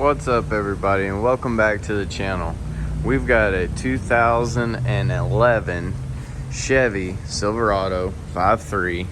What's up, everybody, and welcome back to the channel. We've got a 2011 Chevy Silverado 5.3.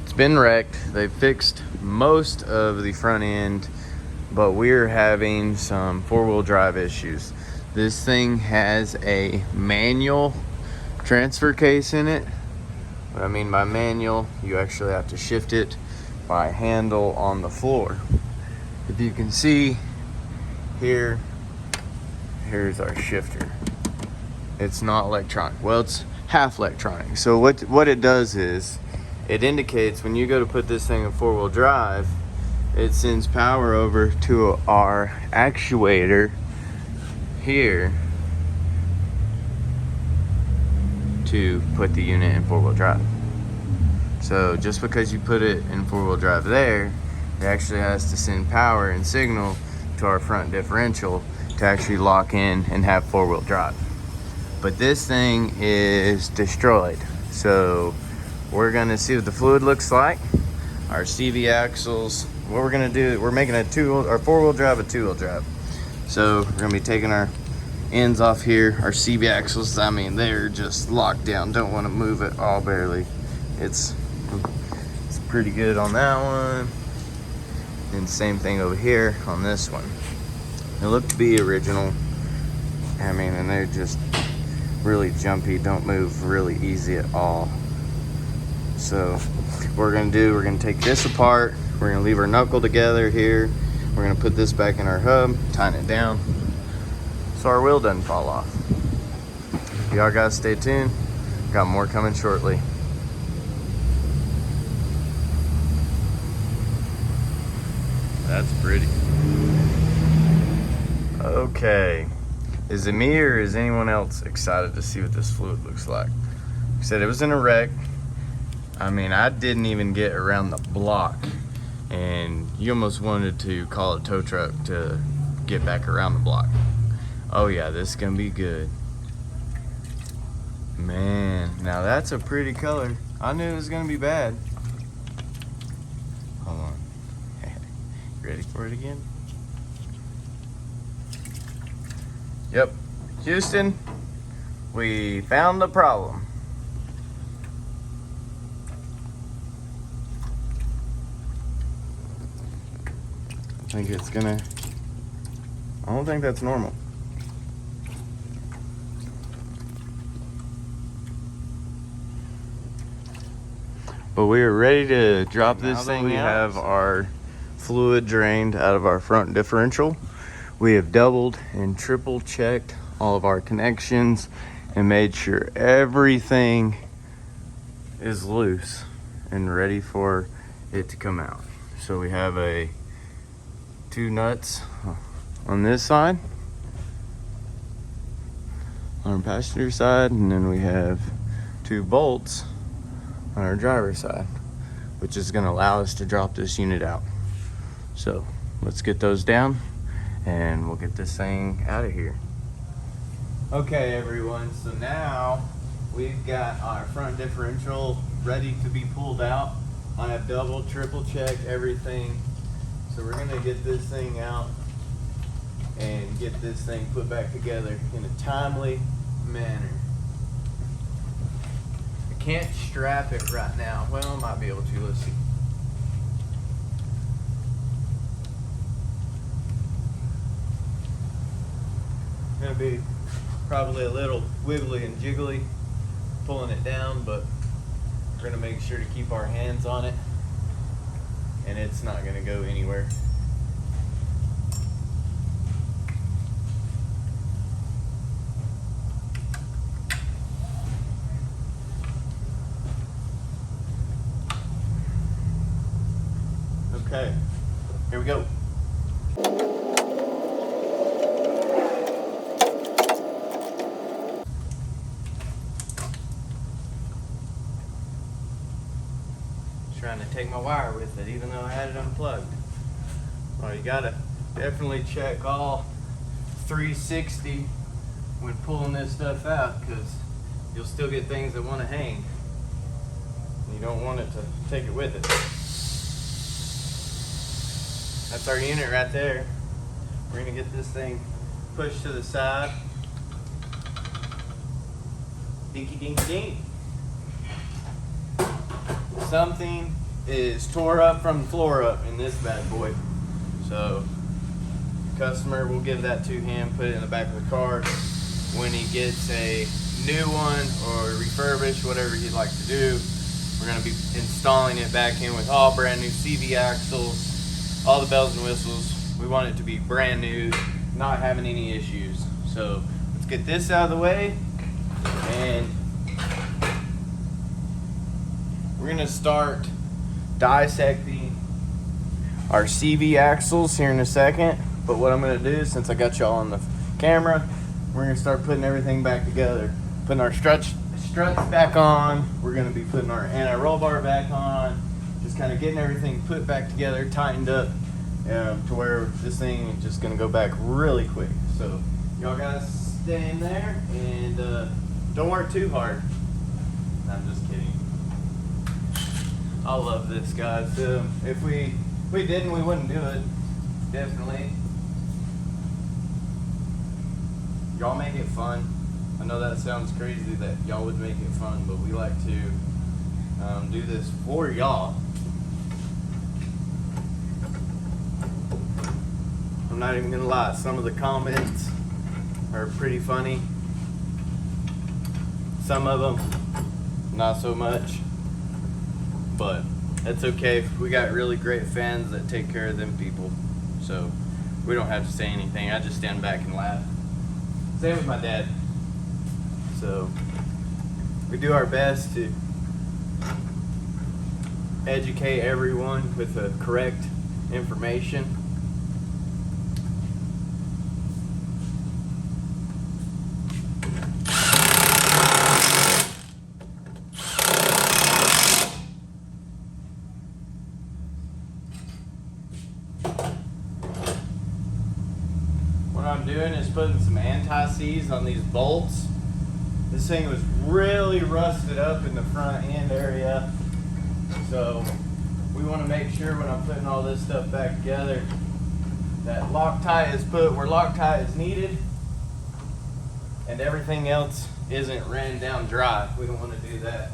It's been wrecked. They fixed most of the front end, but we're having some four-wheel drive issues. This thing has a manual transfer case in it. What I mean by manual, you actually have to shift it by handle on the floor. If you can see here's our shifter. It's not electronic. Well, it's half electronic. So what it does is it indicates when you go to put this thing in four-wheel drive, it sends power over to our actuator here to put the unit in four-wheel drive. So just because you put it in four-wheel drive there, it actually has to send power and signal to our front differential to actually lock in and have four-wheel drive. But this thing is destroyed. So we're gonna see what the fluid looks like. Our CV axles, what we're gonna do, we're making our four-wheel drive a two-wheel drive. So we're gonna be taking our ends off here. Our CV axles, I mean, they're just locked down. Don't wanna move it all barely. It's pretty good on that one. And same thing over here on this one. They look to be original. I mean, and they're just really jumpy, don't move really easy at all. So what we're gonna take this apart. We're gonna leave our knuckle together here. We're gonna put this back in our hub, tighten it down so our wheel doesn't fall off. Y'all guys stay tuned. Got more coming shortly. That's pretty. Okay. Is it me or is anyone else excited to see what this fluid looks like? Like I said, it was in a wreck. I mean, I didn't even get around the block, and you almost wanted to call a tow truck to get back around the block. Oh yeah, this is gonna be good. Man, now that's a pretty color. I knew it was gonna be bad. Hold on. Ready for it again? Yep. Houston, we found the problem. I think it's gonna, I don't think that's normal. But we are ready to drop this thing. We have our fluid drained out of our front differential. We have doubled and triple checked all of our connections and made sure everything is loose and ready for it to come out. So we have two nuts on this side, on our passenger side, and then we have two bolts on our driver's side, which is going to allow us to drop this unit out. So let's get those down and we'll get this thing out of here. Okay, everyone, so now we've got our front differential ready to be pulled out. I have double, triple checked everything. So we're gonna get this thing out and get this thing put back together in a timely manner. I can't strap it right now. Well, I might be able to, let's see. Gonna be probably a little wiggly and jiggly pulling it down, but we're gonna make sure to keep our hands on it and it's not gonna go anywhere. Okay, here we go. Trying to take my wire with it, even though I had it unplugged. Well, you gotta definitely check all 360 when pulling this stuff out, because you'll still get things that want to hang. You don't want it to take it with it. That's our unit right there. We're gonna get this thing pushed to the side. Dinky dinky dink. Something is tore up from the floor up in this bad boy. So customer will give that to him, put it in the back of the car. When he gets a new one or refurbished, whatever he'd like to do, we're going to be installing it back in with all brand new CV axles, all the bells and whistles. We want it to be brand new, not having any issues. So let's get this out of the way, and we're going to start dissecting our CV axles here in a second. But what I'm going to do, since I got y'all on the camera, we're going to start putting everything back together. Putting our struts back on. We're going to be putting our anti-roll bar back on. Just kind of getting everything put back together, tightened up, to where this thing is just going to go back really quick. So y'all guys stay in there and don't work too hard. I'm just kidding. I love this, guys. If we didn't, we wouldn't do it. Definitely. Y'all make it fun. I know that sounds crazy that y'all would make it fun, but we like to do this for y'all. I'm not even gonna lie, some of the comments are pretty funny. Some of them, not so much. But that's okay. We got really great fans that take care of them people. So we don't have to say anything. I just stand back and laugh. Same with my dad. So we do our best to educate everyone with the correct information. What I'm doing is putting some anti-seize on these bolts. This thing was really rusted up in the front end area, so we want to make sure when I'm putting all this stuff back together that Loctite is put where Loctite is needed and everything else isn't ran down dry. We don't want to do that.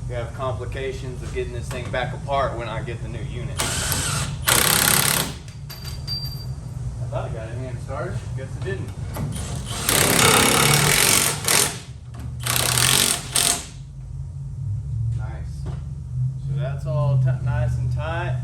We have complications of getting this thing back apart when I get the new unit. I thought I got it hand started. Guess it didn't. Nice. So that's all nice and tight.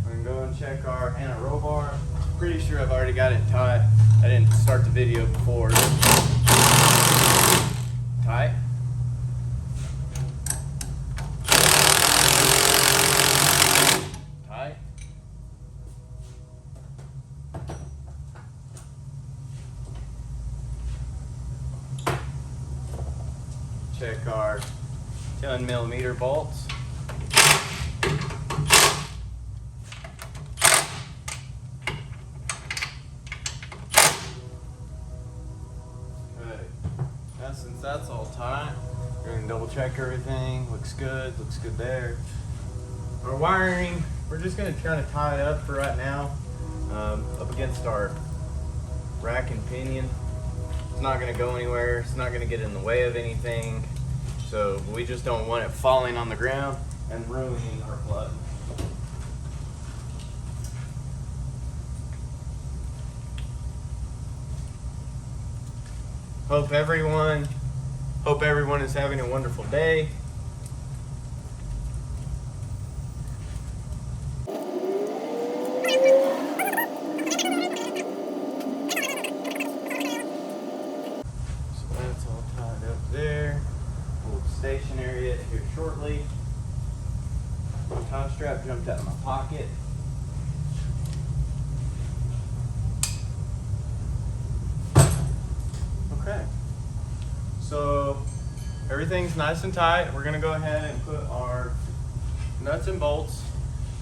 We're gonna go and check our anti-roll bar. Pretty sure I've already got it tight. I didn't start the video before. Tight. Check our 10mm bolts. Okay, now since that's all tight, we're going to double check everything. Looks good there. Our wiring, we're just going to kind of tie it up for right now, up against our rack and pinion. It's not going to go anywhere. It's not going to get in the way of anything. So we just don't want it falling on the ground and ruining our plug. Hope everyone is having a wonderful day. Stationary it here shortly. My tie strap jumped out of my pocket. Okay, so everything's nice and tight. We're gonna go ahead and put our nuts and bolts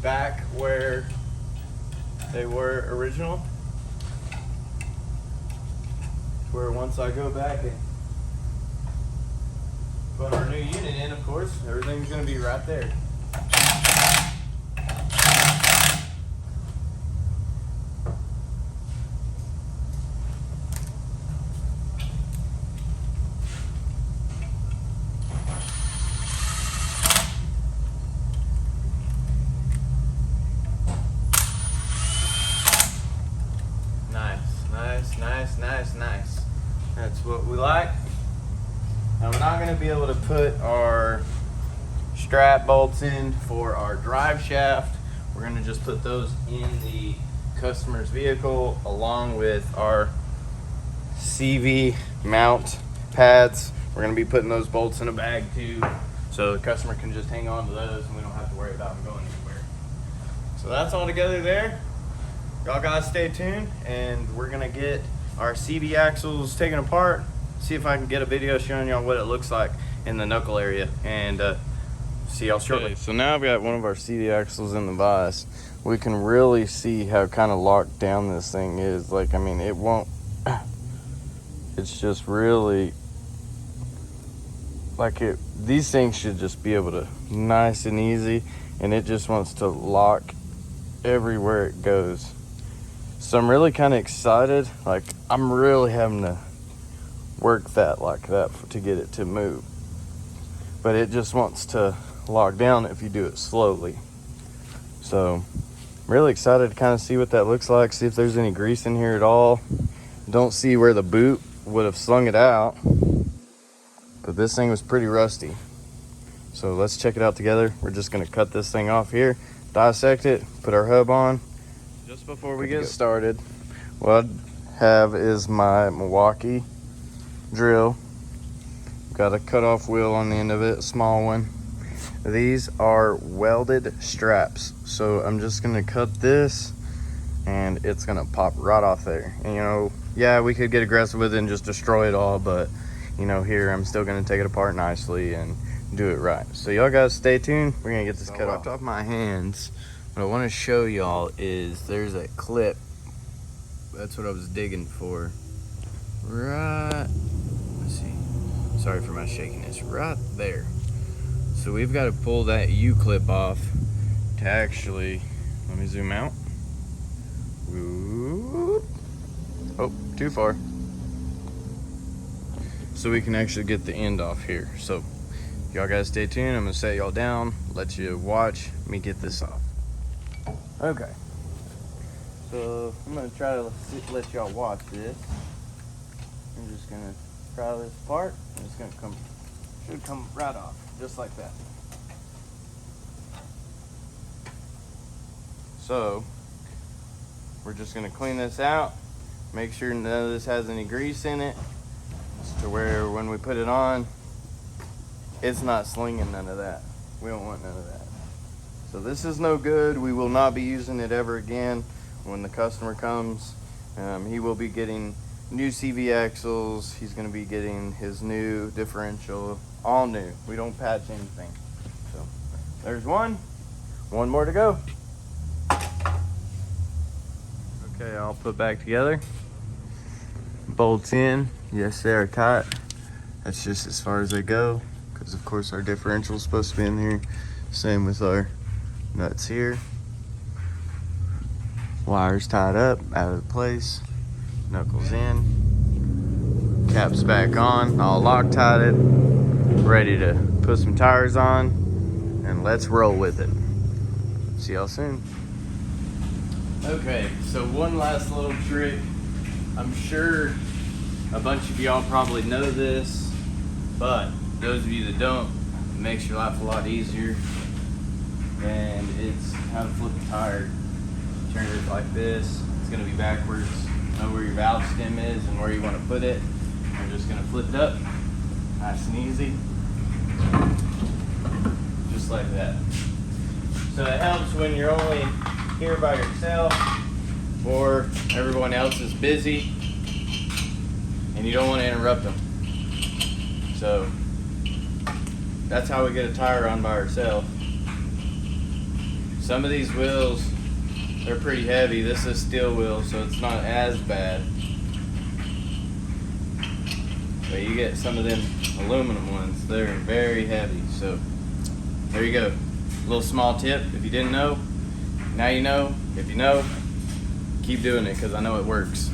back where they were original. Where once I go back and put our new unit in, of course, everything's going to be right there. what we like. Now we're not going to be able to put our strap bolts in for our drive shaft. We're going to just put those in the customer's vehicle along with our CV mount pads. We're going to be putting those bolts in a bag too, so the customer can just hang on to those and we don't have to worry about them going anywhere. So that's all together there. Y'all guys stay tuned, and we're going to get our CV axles taken apart, see if I can get a video showing y'all what it looks like in the knuckle area, and see y'all shortly. Okay, so now I've got one of our CV axles in the vise. We can really see how kind of locked down this thing is. Like, I mean, it won't, it's just really, like these things should just be able to, nice and easy, and it just wants to lock everywhere it goes. So I'm really kind of excited. Like, I'm really having to work that like that to get it to move. But it just wants to lock down if you do it slowly. So I'm really excited to kind of see what that looks like, see if there's any grease in here at all. Don't see where the boot would have slung it out, but this thing was pretty rusty. So let's check it out together. We're just gonna cut this thing off here, dissect it, put our hub on. Just before we get started, what I have is my Milwaukee drill. Got a cut-off wheel on the end of it, a small one. These are welded straps, so I'm just gonna cut this and it's gonna pop right off there. And you know, yeah, we could get aggressive with it and just destroy it all, but you know, here I'm still gonna take it apart nicely and do it right. So y'all guys stay tuned. We're gonna get this cut off my hands. What I want to show y'all is there's a clip. That's what I was digging for. Right, let's see. Sorry for my shakiness. Right there. So we've got to pull that U-clip off to actually, let me zoom out. Ooh. Oh, too far. So we can actually get the end off here. So y'all guys stay tuned. I'm gonna set y'all down, let you watch me get this off. Okay, so I'm gonna try to let y'all watch this. I'm just gonna pry this apart, and it's gonna should come right off, just like that. So we're just gonna clean this out, make sure none of this has any grease in it, to where when we put it on, it's not slinging none of that. We don't want none of that. So this is no good. We will not be using it ever again. When the customer comes, he will be getting new CV axles. He's going to be getting his new differential, all new. We don't patch anything. So there's one more to go. Okay, I'll put back together. Bolts in. Yes, they are tight. That's just as far as they go, because of course our differential is supposed to be in here. Same with our nuts here. Wires tied up, out of the place. Knuckles in. Caps back on, all Loctited. Ready to put some tires on, and let's roll with it. See y'all soon. Okay, so one last little trick. I'm sure a bunch of y'all probably know this, but those of you that don't, it makes your life a lot easier. And it's how to flip a tire. Turn it like this. It's going to be backwards. Know where your valve stem is and where you want to put it. You're just going to flip it up, nice and easy, just like that. So it helps when you're only here by yourself, or everyone else is busy and you don't want to interrupt them. So that's how we get a tire on by ourselves. Some of these wheels, they're pretty heavy. This is steel wheel, so it's not as bad. But you get some of them aluminum ones, they're very heavy. So there you go. A little small tip. If you didn't know, now you know. If you know, keep doing it, because I know it works.